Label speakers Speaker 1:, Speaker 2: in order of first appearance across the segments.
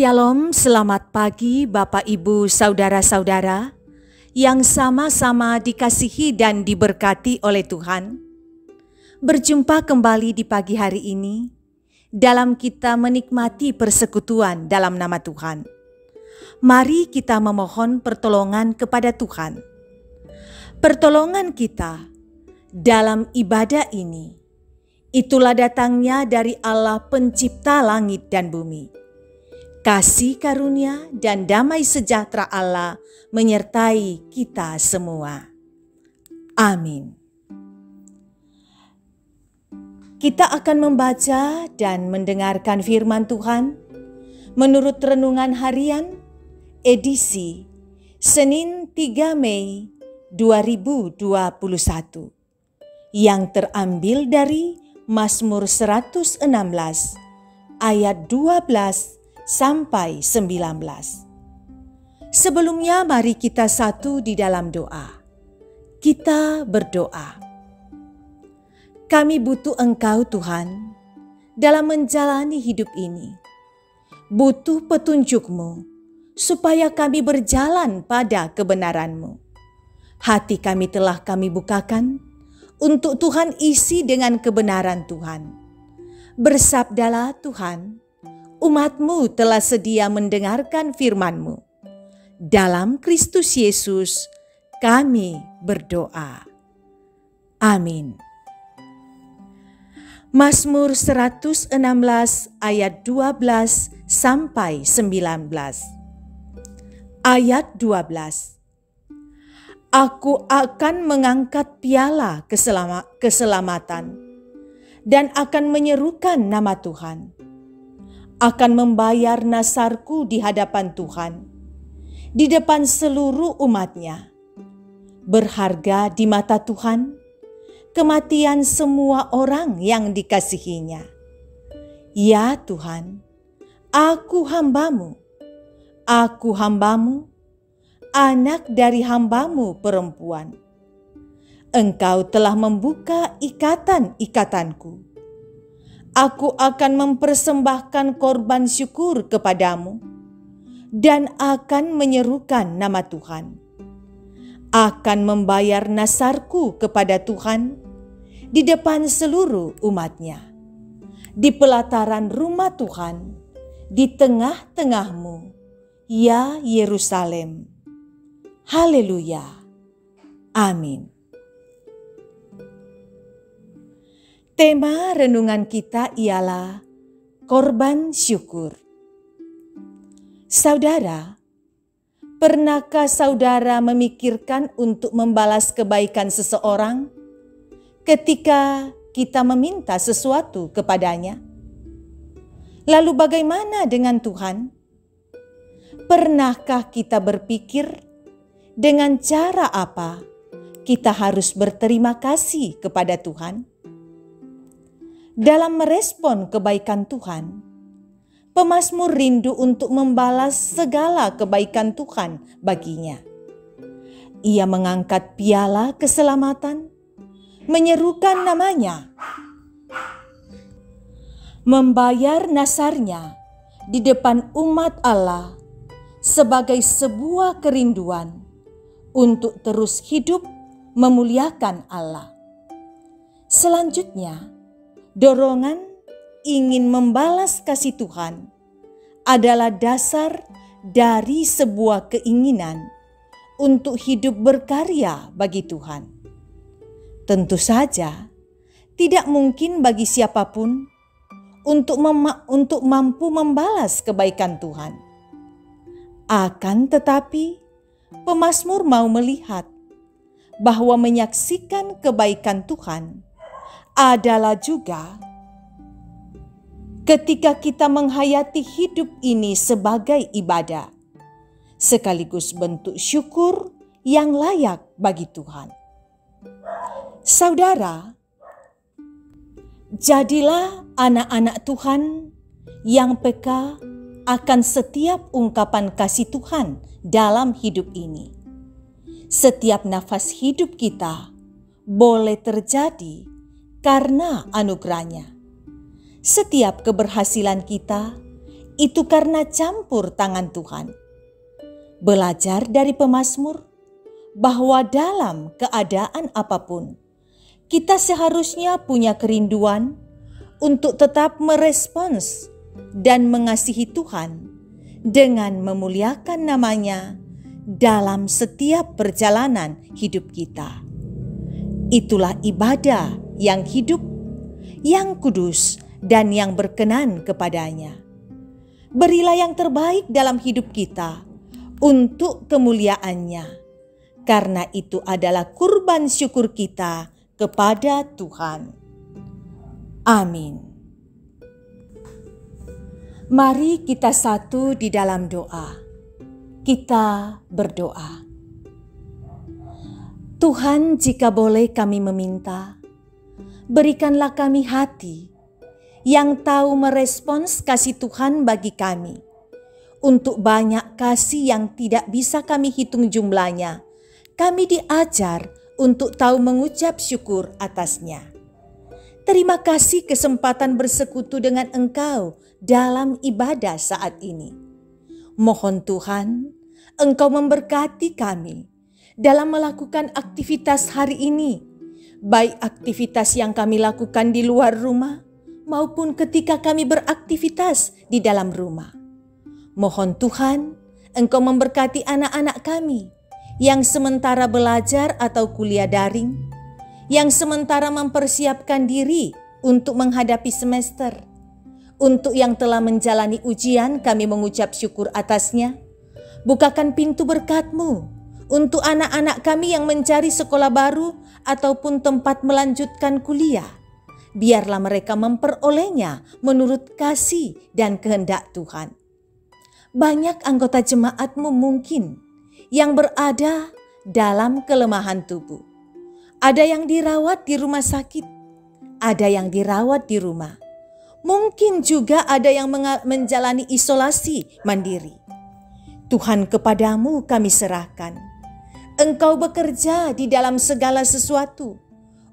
Speaker 1: Shalom, selamat pagi Bapak Ibu Saudara-saudara yang sama-sama dikasihi dan diberkati oleh Tuhan. Berjumpa kembali di pagi hari ini dalam kita menikmati persekutuan dalam nama Tuhan. Mari kita memohon pertolongan kepada Tuhan. Pertolongan kita dalam ibadah ini, itulah datangnya dari Allah pencipta langit dan bumi. Kasih karunia dan damai sejahtera Allah menyertai kita semua. Amin. Kita akan membaca dan mendengarkan firman Tuhan menurut renungan harian edisi Senin 3 Mei 2021 yang terambil dari Mazmur 116 ayat 12 sampai 19. Sebelumnya mari kita satu di dalam doa. Kita berdoa. Kami butuh Engkau Tuhan dalam menjalani hidup ini. Butuh petunjuk-Mu supaya kami berjalan pada kebenaran-Mu. Hati kami telah kami bukakan untuk Tuhan isi dengan kebenaran Tuhan. Bersabdalah Tuhan, umat-Mu telah sedia mendengarkan firman-Mu. Dalam Kristus Yesus kami berdoa. Amin. Mazmur 116 ayat 12 sampai 19. Ayat 12. Aku akan mengangkat piala keselamatan dan akan menyerukan nama Tuhan. Akan membayar nasarku di hadapan Tuhan, di depan seluruh umat-Nya. Berharga di mata Tuhan, kematian semua orang yang dikasihi-Nya. Ya Tuhan, aku hamba-Mu, anak dari hamba-Mu perempuan. Engkau telah membuka ikatan-ikatanku. Aku akan mempersembahkan korban syukur kepadamu dan akan menyerukan nama Tuhan. Akan membayar nasarku kepada Tuhan di depan seluruh umat-Nya. Di pelataran rumah Tuhan, di tengah-tengahmu, ya Yerusalem. Haleluya. Amin. Tema renungan kita ialah korban syukur. Saudara, pernahkah saudara memikirkan untuk membalas kebaikan seseorang ketika kita meminta sesuatu kepadanya? Lalu bagaimana dengan Tuhan? Pernahkah kita berpikir dengan cara apa kita harus berterima kasih kepada Tuhan? Dalam merespon kebaikan Tuhan, pemazmur rindu untuk membalas segala kebaikan Tuhan baginya. Ia mengangkat piala keselamatan, menyerukan nama-Nya, membayar nasarnya di depan umat Allah sebagai sebuah kerinduan untuk terus hidup memuliakan Allah. Selanjutnya, dorongan ingin membalas kasih Tuhan adalah dasar dari sebuah keinginan untuk hidup berkarya bagi Tuhan. Tentu saja tidak mungkin bagi siapapun untuk mampu membalas kebaikan Tuhan. Akan tetapi, pemazmur mau melihat bahwa menyaksikan kebaikan Tuhan adalah juga ketika kita menghayati hidup ini sebagai ibadah, sekaligus bentuk syukur yang layak bagi Tuhan. Saudara, jadilah anak-anak Tuhan yang peka akan setiap ungkapan kasih Tuhan dalam hidup ini. Setiap nafas hidup kita boleh terjadi karena anugerah-Nya. Setiap keberhasilan kita itu karena campur tangan Tuhan. Belajar dari pemazmur bahwa dalam keadaan apapun, kita seharusnya punya kerinduan untuk tetap merespons dan mengasihi Tuhan dengan memuliakan nama-Nya dalam setiap perjalanan hidup kita. Itulah ibadah yang hidup, yang kudus, dan yang berkenan kepada-Nya. Berilah yang terbaik dalam hidup kita untuk kemuliaan-Nya, karena itu adalah kurban syukur kita kepada Tuhan. Amin. Mari kita satu di dalam doa. Kita berdoa. Tuhan, jika boleh kami meminta, berikanlah kami hati yang tahu merespons kasih Tuhan bagi kami. Untuk banyak kasih yang tidak bisa kami hitung jumlahnya, kami diajar untuk tahu mengucap syukur atasnya. Terima kasih kesempatan bersekutu dengan Engkau dalam ibadah saat ini. Mohon Tuhan, Engkau memberkati kami dalam melakukan aktivitas hari ini, baik aktivitas yang kami lakukan di luar rumah maupun ketika kami beraktivitas di dalam rumah. Mohon Tuhan, Engkau memberkati anak-anak kami yang sementara belajar atau kuliah daring, yang sementara mempersiapkan diri untuk menghadapi semester. Untuk yang telah menjalani ujian, kami mengucap syukur atasnya. Bukakan pintu berkat-Mu untuk anak-anak kami yang mencari sekolah baru ataupun tempat melanjutkan kuliah. Biarlah mereka memperolehnya menurut kasih dan kehendak Tuhan. Banyak anggota jemaat-Mu mungkin yang berada dalam kelemahan tubuh. Ada yang dirawat di rumah sakit, ada yang dirawat di rumah. Mungkin juga ada yang menjalani isolasi mandiri. Tuhan, kepada-Mu kami serahkan. Engkau bekerja di dalam segala sesuatu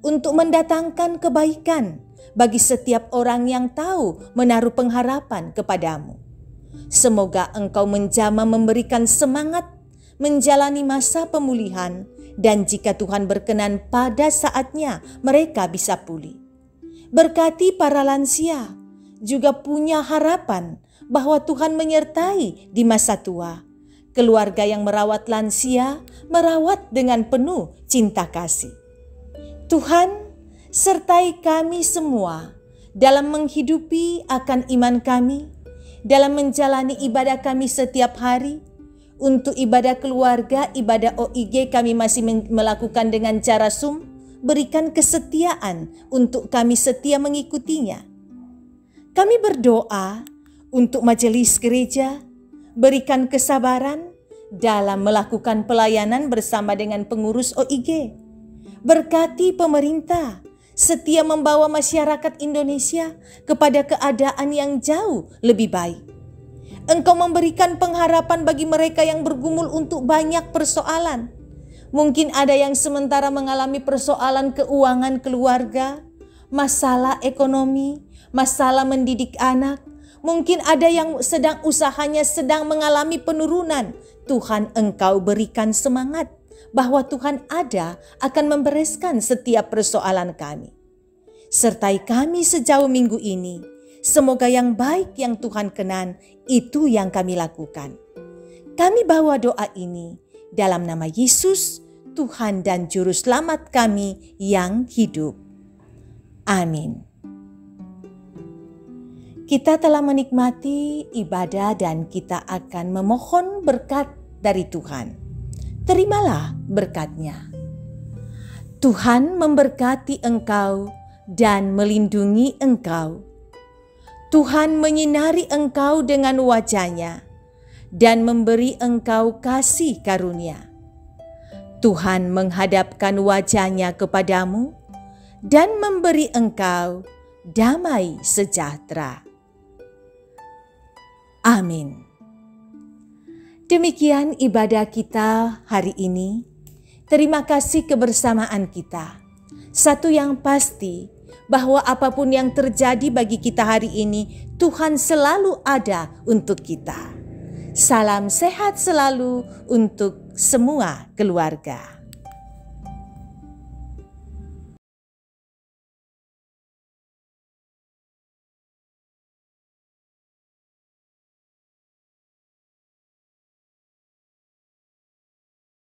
Speaker 1: untuk mendatangkan kebaikan bagi setiap orang yang tahu menaruh pengharapan kepada-Mu. Semoga Engkau menjamah memberikan semangat menjalani masa pemulihan, dan jika Tuhan berkenan pada saatnya mereka bisa pulih. Berkati para lansia, juga punya harapan bahwa Tuhan menyertai di masa tua. Keluarga yang merawat lansia, merawat dengan penuh cinta kasih. Tuhan, sertai kami semua dalam menghidupi akan iman kami, dalam menjalani ibadah kami setiap hari. Untuk ibadah keluarga, ibadah OIG kami masih melakukan dengan cara Zoom. Berikan kesetiaan untuk kami setia mengikutinya. Kami berdoa untuk majelis gereja, berikan kesabaran dalam melakukan pelayanan bersama dengan pengurus OIG. Berkati pemerintah, setia membawa masyarakat Indonesia kepada keadaan yang jauh lebih baik. Engkau memberikan pengharapan bagi mereka yang bergumul untuk banyak persoalan. Mungkin ada yang sementara mengalami persoalan keuangan keluarga, masalah ekonomi, masalah mendidik anak. Mungkin ada yang usahanya sedang mengalami penurunan. Tuhan, Engkau berikan semangat bahwa Tuhan ada akan membereskan setiap persoalan kami. Sertai kami sejauh minggu ini. Semoga yang baik yang Tuhan kenan itu yang kami lakukan. Kami bawa doa ini dalam nama Yesus, Tuhan dan Juru Selamat kami yang hidup. Amin. Kita telah menikmati ibadah dan kita akan memohon berkat dari Tuhan. Terimalah berkat-Nya. Tuhan memberkati engkau dan melindungi engkau. Tuhan menyinari engkau dengan wajah-Nya dan memberi engkau kasih karunia. Tuhan menghadapkan wajah-Nya kepadamu dan memberi engkau damai sejahtera. Amin. Demikian ibadah kita hari ini. Terima kasih kebersamaan kita. Satu yang pasti, bahwa apapun yang terjadi bagi kita hari ini, Tuhan selalu ada untuk kita. Salam sehat selalu untuk semua keluarga.